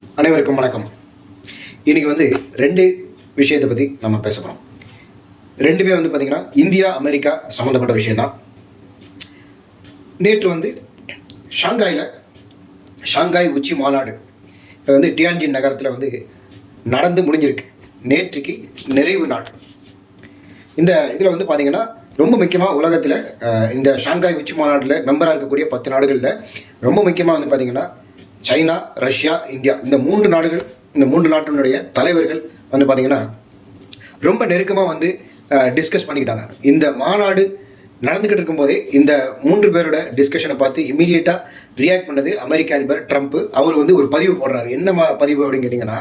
அனைவருக்கும் வணக்கம். இன்னைக்கு ரெண்டு விஷயத்தை பற்றி நம்ம பேச போகிறோம். ரெண்டுமே பார்த்தீங்கன்னா இந்தியா அமெரிக்கா சம்மந்தப்பட்ட விஷயம்தான். நேற்று ஷாங்காயில் ஷாங்காய் உச்சி மாநாடு டியான்ஜின் நகரத்தில் நடந்து முடிஞ்சிருக்கு. நேற்றுக்கு நிறைவு நாள். இந்த இதில் பார்த்தீங்கன்னா ரொம்ப முக்கியமாக உலகத்தில் இந்த ஷாங்காய் உச்சி மாநாட்டில் மெம்பராக இருக்கக்கூடிய 10 நாடுகளில் ரொம்ப முக்கியமாக பார்த்தீங்கன்னா சைனா, ரஷ்யா, இந்தியா, இந்த 3 நாடுகள், இந்த 3 நாட்டினுடைய தலைவர்கள் பார்த்தீங்கன்னா ரொம்ப நெருக்கமாக டிஸ்கஸ் பண்ணிக்கிட்டாங்க. இந்த மாநாடு நடந்துக்கிட்டு இருக்கும்போதே இந்த 3 பேரோட டிஸ்கஷனை பார்த்து இம்மீடியட்டாக ரியாக்ட் பண்ணது அமெரிக்க அதிபர் ட்ரம்ப். அவர் ஒரு பதிவு போடுறாரு. என்ன பதிவு அப்படின்னு கேட்டிங்கன்னா,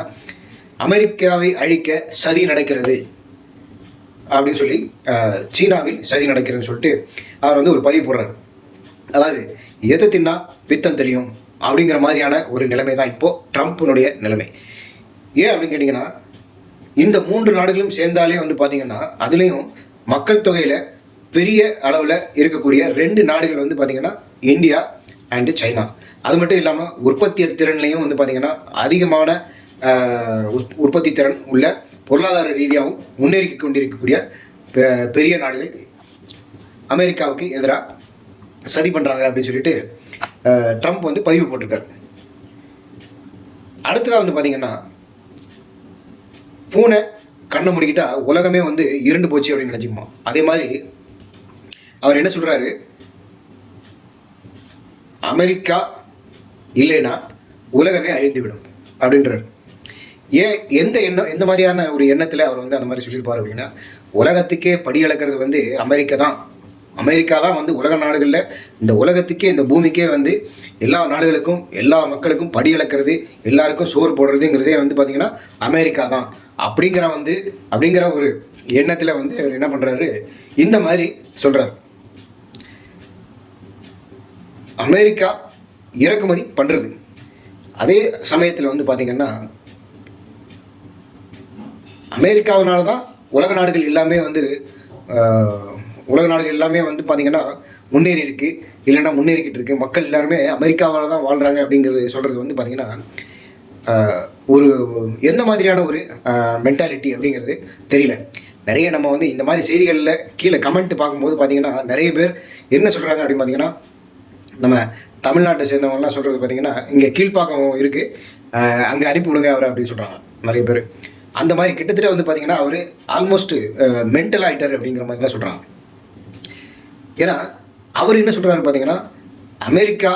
அமெரிக்காவை அழிக்க சதி நடக்கிறது அப்படின்னு சொல்லி, சீனாவில் சதி நடக்கிறதுன்னு சொல்லிட்டு அவர் ஒரு பதிவு போடுறாரு. அதாவது எதை தின்னா பித்தம் தெரியும் அப்படிங்கிற மாதிரியான ஒரு நிலைமை தான் இப்போது ட்ரம்ப்பினுடைய நிலைமை. ஏன் அப்படின்னு கேட்டிங்கன்னா, இந்த 3 நாடுகளும் சேர்ந்தாலே பார்த்தீங்கன்னா அதுலேயும் மக்கள் தொகையில் பெரிய அளவில் இருக்கக்கூடிய 2 நாடுகள் பார்த்தீங்கன்னா இந்தியா அண்டு சைனா. அது மட்டும் இல்லாமல் உற்பத்தி திறன்லையும் பார்த்தீங்கன்னா அதிகமான உற்பத்தி திறன் உள்ள, பொருளாதார ரீதியாகவும் முன்னேறி கொண்டிருக்கக்கூடிய பெரிய நாடுகள் அமெரிக்காவுக்கு எதிராக சதி பண்ணுறாங்க அப்படின்னு சொல்லிட்டு ட்ரம்ப் பதிவு போட்டிருக்காரு. அடுத்ததாக பார்த்தீங்கன்னா, பூனை கண்ணை முடிக்கிட்டா உலகமே இருண்டு போச்சு அப்படின்னு நினச்சிக்குமா. அதே மாதிரி அவர் என்ன சொல்கிறாரு, அமெரிக்கா இல்லைன்னா உலகமே அழிந்துவிடும் அப்படின்றார். ஏன், எந்த மாதிரியான ஒரு எண்ணத்தில் அவர் அந்த மாதிரி சொல்லியிருப்பார் அப்படின்னா, உலகத்துக்கே படி அளக்கிறது அமெரிக்கா தான் உலக நாடுகளில், இந்த உலகத்துக்கே, இந்த பூமிக்கே எல்லா நாடுகளுக்கும் எல்லா மக்களுக்கும் படி அளக்கிறது, எல்லாருக்கும் சோறு போடுறதுங்கிறதே பார்த்திங்கன்னா அமெரிக்கா தான் அப்படிங்கிற ஒரு எண்ணத்தில் அவர் என்ன பண்ணுறாரு, இந்த மாதிரி சொல்கிறார். அமெரிக்கா இறக்குமதி பண்ணுறது, அதே சமயத்தில் பார்த்திங்கன்னா அமெரிக்காவினால தான் உலக நாடுகள் எல்லாமே பார்த்திங்கன்னா முன்னேறி இருக்குது, இல்லைன்னா முன்னேறிக்கிட்டு இருக்குது. மக்கள் எல்லாருமே அமெரிக்காவால் தான் வாழ்கிறாங்க அப்படிங்கிறது சொல்கிறது பார்த்திங்கன்னா ஒரு எந்த மாதிரியான ஒரு மென்டாலிட்டி அப்படிங்கிறது தெரியல. நிறைய நம்ம இந்த மாதிரி செய்திகளில் கீழே கமெண்ட் பார்க்கும்போது பார்த்திங்கன்னா நிறைய பேர் என்ன சொல்கிறாங்க அப்படின்னு பார்த்திங்கன்னா, நம்ம தமிழ்நாட்டை சேர்ந்தவங்கலாம் சொல்கிறது பார்த்திங்கன்னா, இங்கே கீழ்ப்பாக்கம் இருக்குது, அங்கே அனுப்பி விடுங்க அவரை அப்படின்னு சொல்கிறாங்க நிறைய பேர். அந்த மாதிரி கிட்டத்தட்ட பார்த்திங்கன்னா அவர் ஆல்மோஸ்ட் மென்டல் ஆகிட்டார் அப்படிங்கிற மாதிரி தான் சொல்கிறாங்க. ஏன்னா அவர் என்ன சொல்கிறாரு பார்த்தீங்கன்னா, அமெரிக்கா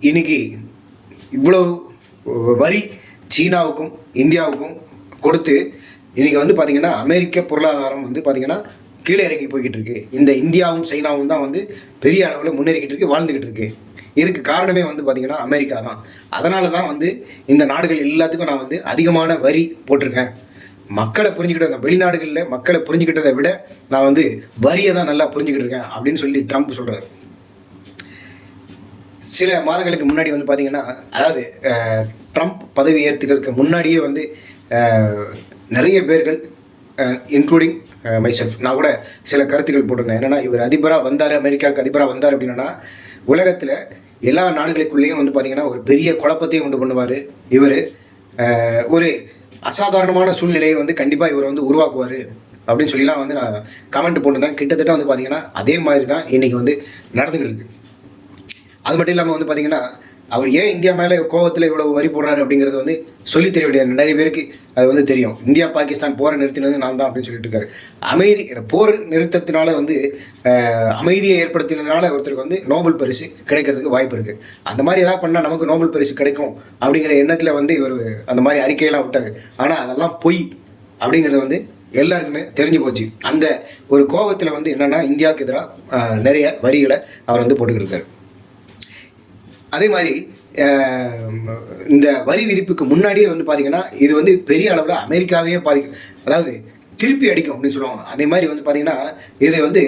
இன்னைக்கு இவ்வளோ வரி சீனாவுக்கும் இந்தியாவுக்கும் கொடுத்து இன்றைக்கி பார்த்திங்கன்னா அமெரிக்க பொருளாதாரம் பார்த்திங்கன்னா கீழே இறங்கி போய்கிட்டு இருக்கு. இந்த இந்தியாவும் சைனாவும் தான் பெரிய அளவில் முன்னேறிக்கிட்டு இருக்கு, வாழ்ந்துக்கிட்டு இருக்கு. இதுக்கு காரணமே பார்த்திங்கன்னா அமெரிக்கா தான். அதனால தான் இந்த நாடுகள் எல்லாத்துக்கும் நான் அதிகமான வரி போட்டிருக்கேன். மக்களை புரிஞ்சுக்கிட்ட, வெளிநாடுகளில் மக்களை புரிஞ்சுக்கிட்டதை விட நான் வரியை தான் நல்லா புரிஞ்சுக்கிட்டு இருக்கேன் அப்படின்னு சொல்லி ட்ரம்ப் சொல்கிறார். சில மாதங்களுக்கு முன்னாடி பார்த்திங்கன்னா, அதாவது ட்ரம்ப் பதவி ஏற்றுக்கிறதுக்கு முன்னாடியே நிறைய பேர்கள் இன்க்ளூடிங் மைசெல்ஃப், நான் கூட சில கருத்துக்கள் போட்டிருந்தேன். என்னென்னா, இவர் அதிபராக வந்தார், அமெரிக்காவுக்கு அதிபராக வந்தார் அப்படின்னா உலகத்தில் எல்லா நாடுகளுக்குள்ளேயும் பார்த்திங்கன்னா ஒரு பெரிய குழப்பத்தையும் உண்டு பண்ணுவார். இவர் ஒரு அசாதாரணமான சூழ்நிலையை கண்டிப்பாக இவர் உருவாக்குவார் அப்படின்னு சொல்லிலாம் நான் கமெண்ட் போட்டுருந்தேன். கிட்டத்தட்ட பார்த்திங்கன்னா அதே மாதிரி தான் இன்றைக்கி நடந்துக்கிட்டு இருக்கு. அது மட்டும் இல்லாமல் பார்த்திங்கன்னா, அவர் ஏன் இந்தியா மேலே கோவத்தில் இவ்வளோ வரி போடுறாரு அப்படிங்கிறது சொல்லித் தெரிய வேண்டிய நிறைய பேருக்கு அது தெரியும். இந்தியா பாகிஸ்தான் போரை நிறுத்தினது நான் தான் அப்படின்னு சொல்லிட்டு இருக்காரு. அமைதி, போர் நிறுத்தத்தினால அமைதியை ஏற்படுத்தினதுனால ஒருத்தருக்கு நோபல் பரிசு கிடைக்கிறதுக்கு வாய்ப்பு இருக்குது. அந்த மாதிரி எதாவது பண்ணால் நமக்கு நோபல் பரிசு கிடைக்கும் அப்படிங்கிற எண்ணத்தில் இவர் அந்த மாதிரி அறிக்கையெல்லாம் விட்டார். ஆனால் அதெல்லாம் பொய் அப்படிங்கிறது எல்லாருக்குமே தெரிஞ்சு போச்சு. அந்த ஒரு கோபத்தில் என்னென்னா இந்தியாவுக்கு எதிராக நிறைய வரிகளை அவர் போட்டுக்கிட்டு இருக்காரு. அதே மாதிரி இந்த வரி விதிப்புக்கு முன்னாடியே பார்த்திங்கன்னா இது பெரிய அளவில் அமெரிக்காவே பாதிக்கும், அதாவது திருப்பி அடிக்கும் அப்படின்னு சொல்லுவாங்க. அதே மாதிரி பார்த்திங்கன்னா இது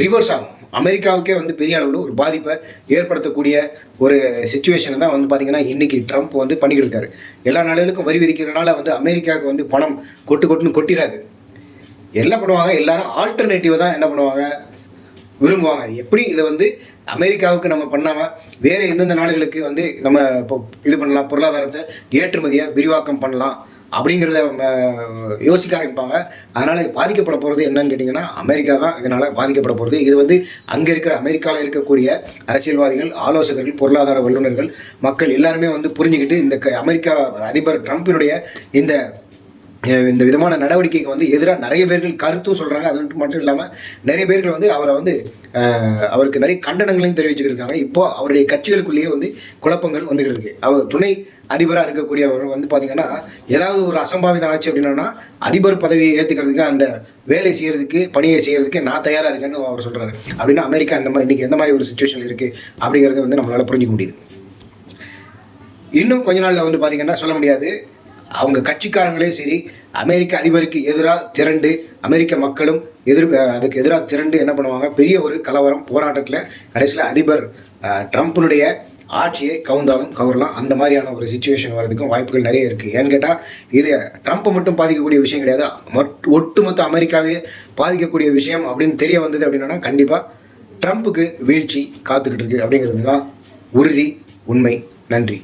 ரிவர்ஸ் ஆகும். அமெரிக்காவுக்கே பெரிய அளவில் ஒரு பாதிப்பை ஏற்படுத்தக்கூடிய ஒரு சிச்சுவேஷனை தான் பார்த்திங்கன்னா இன்றைக்கி ட்ரம்ப் பண்ணிக்கிட்டு இருக்காரு. எல்லா நாடுகளுக்கும் வரி விதிக்கிறதுனால அமெரிக்காவுக்கு பணம் கொட்டுன்னு கொட்டிடாது. என்ன பண்ணுவாங்க, எல்லாரும் ஆல்டர்னேட்டிவ் தான் என்ன பண்ணுவாங்க, விரும்புவாங்க. எப்படி இதை வந்து அமெரிக்காவுக்கு நம்ம பண்ணாமல் வேறு எந்தெந்த நாடுகளுக்கு வந்து நம்ம இப்போ இது பண்ணலாம், பொருளாதாரத்தை ஏற்றுமதியை விரிவாக்கம் பண்ணலாம் அப்படிங்கிறத யோசிக்க ஆரம்பிப்பாங்க. அதனால் பாதிக்கப்பட போகிறது என்னன்னு கேட்டிங்கன்னா அமெரிக்கா தான் இதனால் பாதிக்கப்பட போகிறது. இது வந்து அங்கே இருக்கிற அமெரிக்காவில் இருக்கக்கூடிய அரசியல்வாதிகள், ஆலோசகர்கள், பொருளாதார வல்லுநர்கள், மக்கள் எல்லாருமே வந்து புரிஞ்சுக்கிட்டு இந்த அமெரிக்கா அதிபர் ட்ரம்ப்பினுடைய இந்த இந்த விதமான நடவடிக்கைக்கு வந்து எதிராக நிறைய பேர்கள் கருத்தும் சொல்கிறாங்க. அது மட்டும் இல்லாமல் நிறைய பேர்கள் வந்து அவரை வந்து அவருக்கு நிறைய கண்டனங்களையும் தெரிவிச்சுக்கிட்டு இருக்காங்க. இப்போது அவருடைய கட்சிகளுக்குள்ளேயே வந்து குழப்பங்கள் வந்துக்கிட்டு இருக்கு. அவர் துணை அதிபராக இருக்கக்கூடியவர் வந்து பார்த்தீங்கன்னா ஏதாவது ஒரு அசம்பாவிதம் ஆச்சு அப்படின்னா அதிபர் பதவியை ஏற்றுக்கிறதுக்கு அந்த வேலை செய்கிறதுக்கு பணியை செய்கிறதுக்கு நான் தயாராக இருக்கேன்னு அவர் சொல்கிறாரு. அப்படின்னா அமெரிக்கா இந்த மாதிரி இன்றைக்கி எந்த மாதிரி ஒரு சுச்சுவேஷன் இருக்குது அப்படிங்கிறத வந்து நம்மளால் புரிஞ்சிக்க முடியுது. இன்னும் கொஞ்ச நாளில் வந்து பார்த்தீங்கன்னா சொல்ல முடியாது. அவங்க கட்சிக்காரங்களே சரி அமெரிக்க அதிபருக்கு எதிராக திரண்டு அமெரிக்க மக்களும் அதுக்கு எதிராக திரண்டு என்ன பண்ணுவாங்க, பெரிய ஒரு கலவரம் போராட்டத்தில் கடைசியில் அதிபர் ட்ரம்ப்பினுடைய ஆட்சியை கவுந்தாலும் கவரலாம். அந்த மாதிரியான ஒரு சுச்சுவேஷன் வர்றதுக்கும் வாய்ப்புகள் நிறைய இருக்குது. ஏன்னு கேட்டால் இது ட்ரம்ப்பை மட்டும் பாதிக்கக்கூடிய விஷயம் கிடையாது, ஒட்டுமொத்த அமெரிக்காவே பாதிக்கக்கூடிய விஷயம் அப்படின்னு தெரிய வந்தது அப்படின்னா கண்டிப்பாக ட்ரம்ப்புக்கு வீழ்ச்சி காத்துக்கிட்டு இருக்கு அப்படிங்கிறது தான் உறுதி, உண்மை. நன்றி.